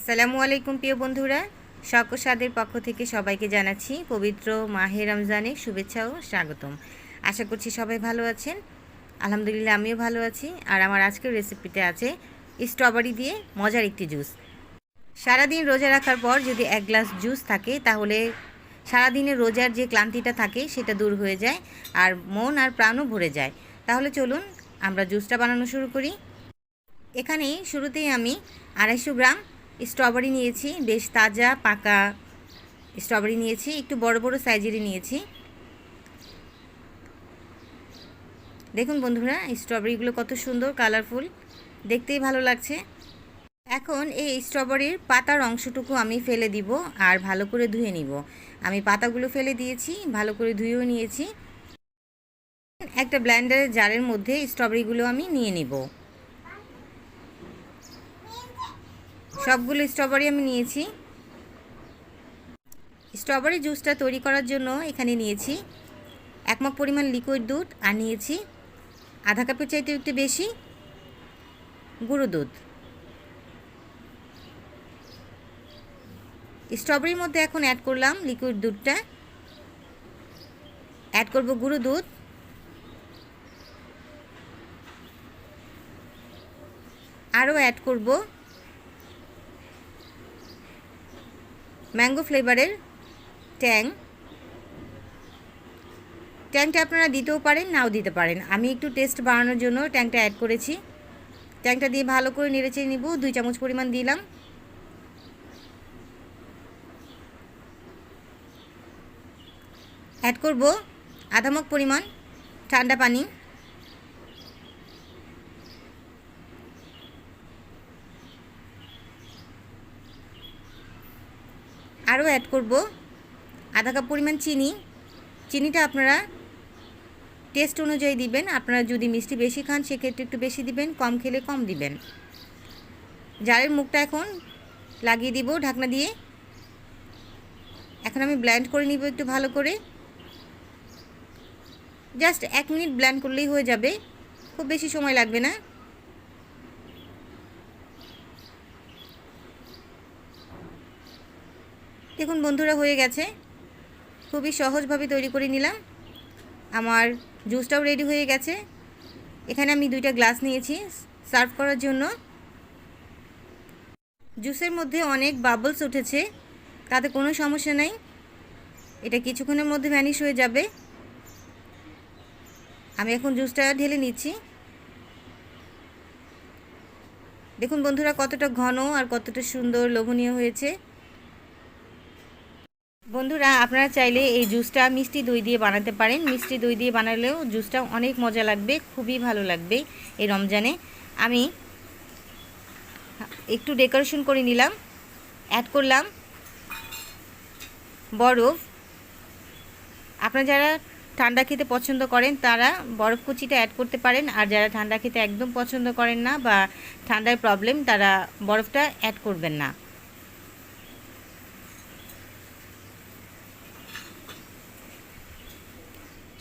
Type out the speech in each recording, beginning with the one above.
আসসালামু আলাইকুম প্রিয় বন্ধুরা, শখ ও স্বাদের পক্ষ থেকে সবাইকে জানাচ্ছি পবিত্র মাহে রমজানের শুভেচ্ছা ও স্বাগতম। আশা করছি সবাই ভালো আছেন। আলহামদুলিল্লাহ আমিও ভালো আছি। আর আমার আজকের রেসিপিতে আছে স্ট্রবেরি দিয়ে মজার একটি জুস। সারাদিন রোজা রাখার পর যদি এক গ্লাস জুস থাকে তাহলে সারাদিনের রোজার যে ক্লান্তিটা থাকে সেটা দূর হয়ে যায় আর মন আর প্রাণও ভরে যায়। তাহলে চলুন আমরা জুসটা বানানো শুরু করি। এখানে শুরুতেই আমি 250 গ্রাম স্ট্রবেরি নিয়েছি, বেশ তাজা পাকা স্ট্রবেরি নিয়েছি, একটু বড় বড় সাইজেরই নিয়েছি। দেখুন বন্ধুরা, স্ট্রবেরিগুলো কত সুন্দর কালারফুল, দেখতেই ভালো লাগছে। এখন এই স্ট্রবেরির পাতার অংশটুকু আমি ফেলে দিব আর ভালো করে ধুয়ে নিব। আমি পাতাগুলো ফেলে দিয়েছি, ভালো করে ধুয়েও নিয়েছি। একটা ব্লেন্ডারের জারের মধ্যে স্ট্রবেরিগুলো আমি নিয়ে নিব। সবগুলো স্ট্রবেরি আমি নিয়েছি। স্ট্রবেরি জুসটা তৈরি করার জন্য এখানে নিয়েছি 1 মগ পরিমাণ লিকুইড দুধ আর নিয়েছি আধা কাপের চাইতে একটু বেশি গুঁড়ো দুধ। স্ট্রবেরির মধ্যে এখন অ্যাড করলাম লিকুইড দুধটা, অ্যাড করব গুঁড়ো দুধ, আরও অ্যাড করব ম্যাঙ্গো ফ্লেভারের ট্যাংটা আপনারা দিতেও পারেন, নাও দিতে পারেন। আমি একটু টেস্ট বাড়ানোর জন্য ট্যাংটা অ্যাড করেছি। ট্যাংটা দিয়ে ভালো করে নেড়েচেড়ে নিব। 2 চামচ পরিমাণ দিলাম। অ্যাড করব আধা মগ পরিমাণ ঠান্ডা পানি, আরও অ্যাড করব আধা কাপ পরিমাণ চিনি। চিনিটা আপনারা টেস্ট অনুযায়ী দিবেন। আপনারা যদি মিষ্টি বেশি খান সেক্ষেত্রে একটু বেশি দিবেন, কম খেলে কম দিবেন। জারের মুখটা এখন লাগিয়ে দিব ঢাকনা দিয়ে। এখন আমি ব্লেন্ড করে নিব একটু ভালো করে। জাস্ট 1 মিনিট ব্লেন্ড করলেই হয়ে যাবে, খুব বেশি সময় লাগবে না। দেখুন বন্ধুরা, হয়ে গেছে। খুবই সহজভাবে তৈরি করে নিলাম। আমার জুসটাও রেডি হয়ে গেছে। এখানে আমি 2টা গ্লাস নিয়েছি সার্ভ করার জন্য। জুসের মধ্যে অনেক বাবলস উঠেছে, তাতে কোনো সমস্যা নেই, এটা কিছুক্ষণের মধ্যে ভ্যানিশ হয়ে যাবে। আমি এখন জুসটা ঢেলে নিচ্ছি। দেখুন বন্ধুরা, কতটা ঘন আর কতটা সুন্দর লোভনীয় হয়েছে। বন্ধুরা, আপনারা চাইলে এই জুসটা মিষ্টি দই দিয়ে বানাতে পারেন। মিষ্টি দই দিয়ে বানালেও জুসটা অনেক মজা লাগবে, খুবই ভালো লাগবে এই রমজানে। আমি একটু ডেকোরেশন করে নিলাম, অ্যাড করলাম বরফ। আপনারা যারা ঠান্ডা খেতে পছন্দ করেন তারা বরফ কুচিটা অ্যাড করতে পারেন, আর যারা ঠান্ডা খেতে একদম পছন্দ করেন না বা ঠান্ডার প্রবলেম তারা বরফটা অ্যাড করবেন না।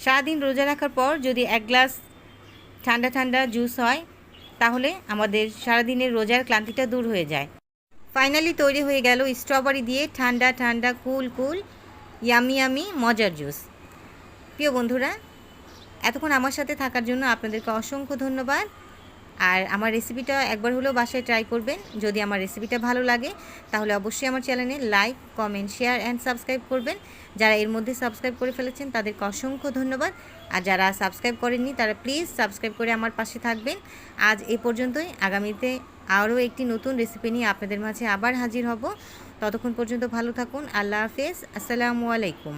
সারাদিন রোজা রাখার পর যদি 1 গ্লাস ঠান্ডা ঠান্ডা জুস হয় তাহলে আমাদের সারাদিনের রোজার ক্লান্তিটা দূর হয়ে যায়। ফাইনালি তৈরি হয়ে গেল স্ট্রবেরি দিয়ে ঠান্ডা ঠান্ডা কুল কুল ইয়ামি ইয়ামি মজার জুস। প্রিয় বন্ধুরা, এতক্ষণ আমার সাথে থাকার জন্য আপনাদেরকে অসংখ্য ধন্যবাদ। আর আমার রেসিপিটা একবার হলেও বাসায় ট্রাই করবেন। যদি আমার রেসিপিটা ভালো লাগে তাহলে অবশ্যই আমার চ্যানেলে like, comment, share and subscribe করবেন। যারা এর মধ্যে সাবস্ক্রাইব করে ফেলেছেন তাদেরকে অসংখ্য ধন্যবাদ। আর যারা সাবস্ক্রাইব করেননি তারা প্লিজ সাবস্ক্রাইব করে আমার পাশে থাকবেন। আজ এই পর্যন্তই। আগামীতে আরও একটি নতুন রেসিপি নিয়ে আপনাদের মাঝে আবার হাজির হব। ততক্ষণ পর্যন্ত ভালো থাকুন। আল্লাহ হাফেজ। আসসালামু আলাইকুম।